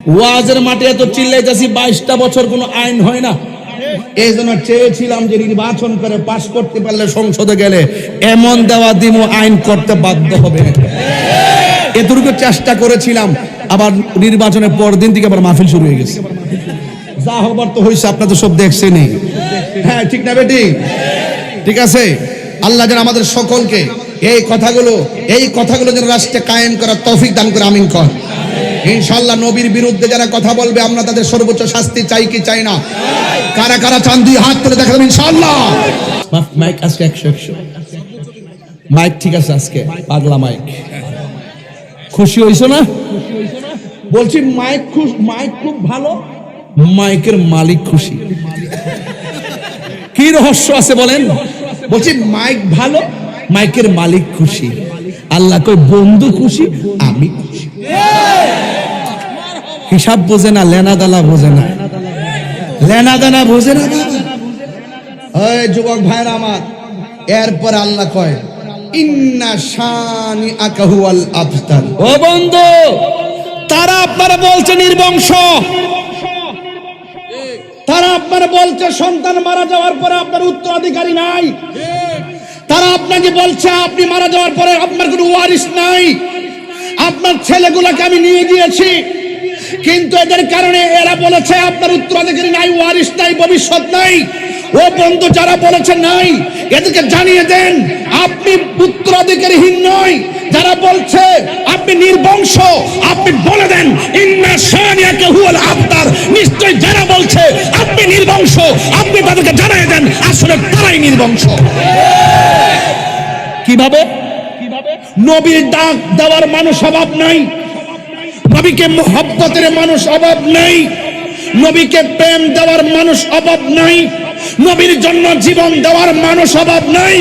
ওয়াজের মাঠে এত চিল্লাইতেছি 22টা বছর কোনো আইন হয় না। এই জন্য চেয়েছিলাম যে নির্বাচন করে পাশ করতে পারলে সংসদে গেলে এমন দেওয়া দিমো আইন করতে বাধ্য হবে। এতটুকু চেষ্টা করেছিলাম, আবার নির্বাচনের পর দিন থেকে আবার মাহফিল শুরু হয়ে গেছে। যা হবার তো হয়েছে, আপনারা তো সব দেখছেনই। হ্যাঁ, ঠিক না বেটি? ঠিক আছে। আল্লাহ যেন আমাদের সকলকে এই কথাগুলো যেন রাষ্ট্রে কায়েম করার তৌফিক দান করে, আমিন কর। ইনশাআল্লাহ নবীর বিরুদ্ধে যারা কথা বলবে আমরা তাদের সর্বোচ্চ শাস্তি চাই কি চাই না? কারা কারা চান দুই হাত তুলে দেখাবেন ইনশাআল্লাহ। মাইক আজকে 100 মাইক ঠিক আছে, আজকে পাগলা মাইক। খুশি হইছো না? বলছি মাইক খুব ভালো, মাইকের মালিক খুশি। কি রহস্য আছে বলেন? বলছি মাইক ভালো, মাইকের মালিক খুশি। আল্লাহ কই বন্ধু খুশি, আমি খুশি। হিসাব বোঝে না, লেনা দানা বোঝে না, লেনা দানা বোঝে না। ওই যুবক ভাইরা আমার, এরপর আল্লাহ কয় ইন্না শানি আকাহুয়াল আবতার। ও বন্ধু, তারা আপনারা বলছে নির্বংশ, তারা আপনারা বলছে সন্তান মারা যাওয়ার পরে আপনার উত্তরাধিকারী নাই, তারা আপনাকে বলছে আপনি মারা যাওয়ার পরে আপনার কোনো ওয়ারিস নাই। আপনার ছেলেগুলোকে আমি নিয়ে গিয়েছি, কিন্তু এদের কারণে এরা বলেছে আপনার উত্তরাধিকারী নাই, ওয়ারিস নাই, ভবিষ্যৎ নাই। ও বন্ধু, যারা বলেছে নাই এদেরকে জানিয়ে দেন আপনি উত্তরাধিকারীহীন নয়। যারা বলছে আপনি নির্বংশ, আপনি বলে দেন ইন্না শানিয়াকা হুয়াল আবতার। নিশ্চয় যারা বলছে আপনি নির্বংশ, আপনি তাদেরকে জানিয়ে দেন আসলে তারাই নির্বংশ। কিভাবে? নবীর ডাক দেওয়ার মানুষ অভাব নাই, নবীকে মুহাব্বতের মানুষ অভাব নাই, নবীকে প্রেম দেওয়ার মানুষ অভাব নাই, নবীর জন্য জীবন দেওয়ার মানুষ অভাব নাই,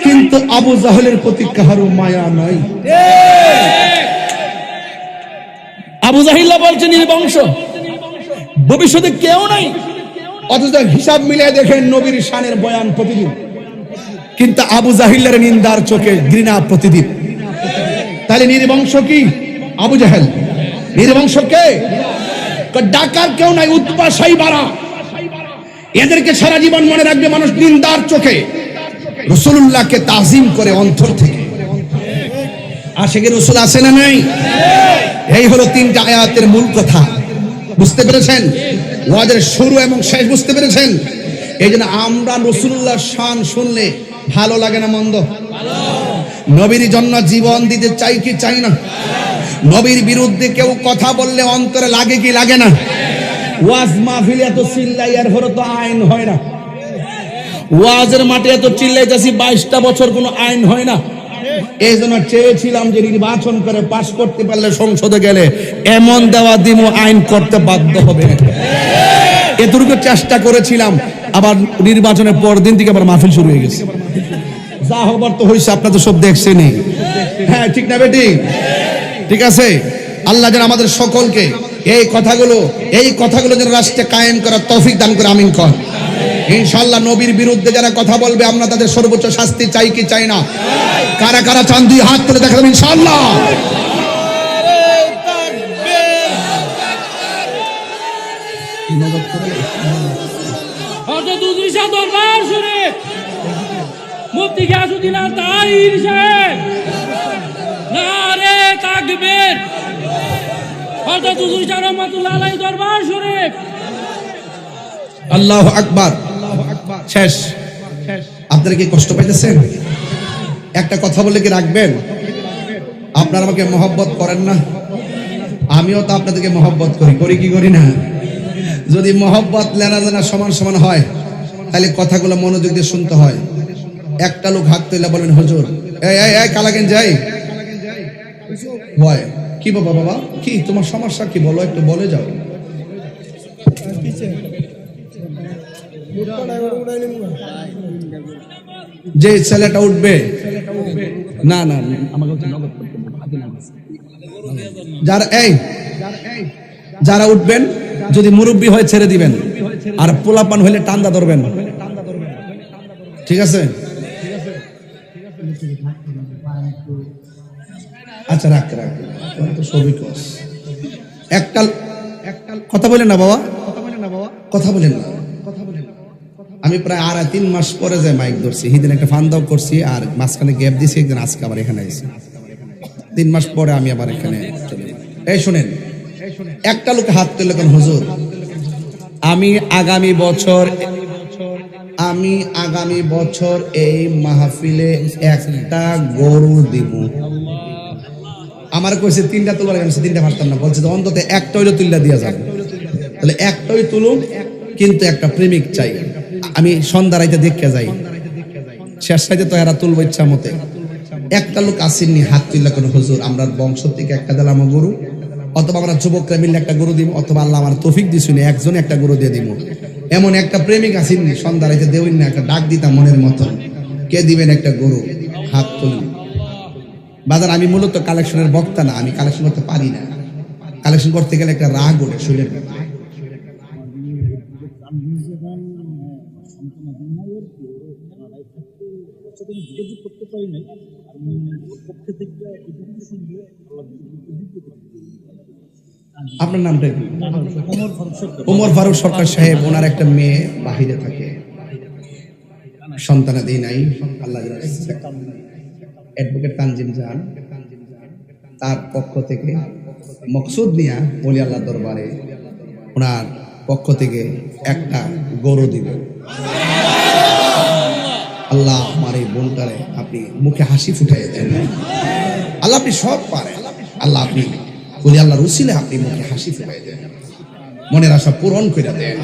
কিন্তু আবু জাহেলের প্রতি কারো মায়া নাই। আবু জাহিল বলছে নির্বংশ, ভবিষ্যতে কেউ নাই। অথচ হিসাব মিলিয়ে দেখেন নবীর শানের বয়ান প্রতিদিন, কিন্তু আবু জাহিলের নিন্দার চোখে ঘৃণা প্রতিদিন। তাহলে নির্বংশ কি? আবু জাহেল। নির্বংশ কে? ডাকার কেউ নাই, উৎপা সাইবারা। এদেরকে সারা জীবন মনে রাখবে মানুষ নিন্দার চোখে। রাসূলুল্লাহকে তাজিম করে অন্তর থেকে। আশিকে রাসূল আছে না নাই? এই হলো তিনটা আয়াতের মূল কথা। বুঝতে পেরেছেন? ওয়াজের শুরু এবং শেষ বুঝতে পেরেছেন? এই জন্য আমরা রাসূলুল্লাহর শান শুনলে ভালো লাগে না মন্দ? নবীর জন্য জীবন দিতে চাই কি চাই না? নবীর বিরুদ্ধে কেউ কথা বললে অন্তরে লাগে কি লাগে না? ওয়াজ মাহফিলে এত চিল্লাই, এর পরে তো আইন হয় না। ওয়াজের মাঠে এত চিল্লাইতেছি 22টা বছর কোনো আইন হয় না। এই জন্য চেয়েছিলাম যে নির্বাচন করে পাশ করতে পারলে সংসদে গেলে এমন দেওয়া দিমো আইন করতে বাধ্য হবে। এতটুকু চেষ্টা করেছিলাম, আবার নির্বাচনের পর দিন থেকে আবার মাহফিল শুরু হয়ে গেছে। যা হবার তো হয়েছে, আপনারা তো সব দেখছেনই। হ্যাঁ, ঠিক না বেটি? ঠিক আছে। আল্লাহ যেন আমাদের সকলকে এই কথাগুলো যেন রাষ্ট্রে কায়েম করার তৌফিক দান করে, আমিন কর। ইনশাআল্লাহ নবীর বিরুদ্ধে যারা কথা বলবে আমরা তাদের সর্বোচ্চ শাস্তি চাই কি চাই না? কারা কারা চান দুই হাত তুলে দেখাবেন ইনশাআল্লাহ। হযরত উদ্রিসা দরবার শরীফ মুফতি গিয়াসউদ্দিন তাহির সাহেব, নারে তাকবীর। হযরত উদ্রিসা রাহমাতুল্লাহ আলাইহি দরবার শরীফ। আল্লাহু আকবার। শেষ। আপনারা কি কষ্ট পাইতেছেন? একটা কথা বলে কি রাখবেন? আপনারা আমাকে মহব্বত করেন না? আমিও তো আপনাদেরকে মহব্বত করি কি করি না? যদি মহব্বত লেনা দেনা সমান সমান হয় তাহলে কথাগুলো মনোযোগ দিয়ে শুনতে হয়। একটা লোক হাত তুলে বলেন হুজুর এই কালাকেন যাই হয় কি বাবা কি তোমার সমস্যা কি বলো, একটু বলে যাও। যে ছেলেটা উঠবে না না আমাকে যারা উঠবেন যদি মুরব্বী হয়ে ছেড়ে দিবেন, আর পোলাপান হইলে টান্দা ধরবেন। ঠিক আছে? আচ্ছা রাখ সবই একটা কথা বলেন না বাবা, কথা বলেন না। আমি প্রায় 2.5-3 মাস পরে যাই মাইক ধরছি, সেদিন একটা ফান দাও করছি আর মাঝখানে গ্যাপ দিয়েছি, একদিন আজকে আবার এখানে আইছি। 3 মাস পরে আমি আবার এখানে চলে। এই শুনেন, একটা লোক হাত তুললে কেন হুজুর আমি আগামী বছর এই মাহফিলে একটা গরু দিব। আমার কইছে 3টা তোলার গেছে, 3টা পারতাম না, বলছে অন্তত একটা হইলো তুললা দিয়া যাবে। তাহলে একটাই তুলুম, কিন্তু একটা প্রেমিক চাই। আমি সন্ধ্যা রাইতে দেখে যাই, শেষ রাইতে তো এরা তুলবো ইচ্ছা মতে। একটা লোক আসেননি হাত তুললা কোনো হুজুর আমরা বংশ থেকে একটা দিলাম গরু, অথবা আমরা যুবকরা মিললে একটা গরু দিব, অথবা আল্লাহ আমার তৌফিক দিছুনি একজনে একটা গরু দিয়ে দিব। এমন একটা প্রেমিক আসেননি সন্ধ্যা রাইতে দেউন না, একটা ডাক দিতাম মনের মতন, কে দিবেন একটা গরু? হাত তুলুন। বাজার আমি মূলত কালেকশনের বক্তা না, আমি কালেকশন করতে পারি না। কালেকশন করতে গেলে একটা রাগ ওঠে শুনে। আপনার নামটা কি? ওমর ফারুক সরকার সাহেব। ওনার একটা মেয়ে বাহিরে থাকে, সন্তানাদি নাই। আল্লাহ অ্যাডভোকেট তানজিম জান তার পক্ষ থেকে মকসুদ নিয়া ওলি আল্লাহ দরবারে ওনার পক্ষ থেকে একটা গরু দিব। আল্লাহ আমার এই বোনটারে আপনি মুখে হাসি ফুটাই দেন। আল্লাহ আপনি সব পারেন, আল্লাহ আপনি ওলি আল্লাহর উসিলে আপনি মুখে হাসি ফুটাই দেন, মনের আশা পূরণ করে দেন।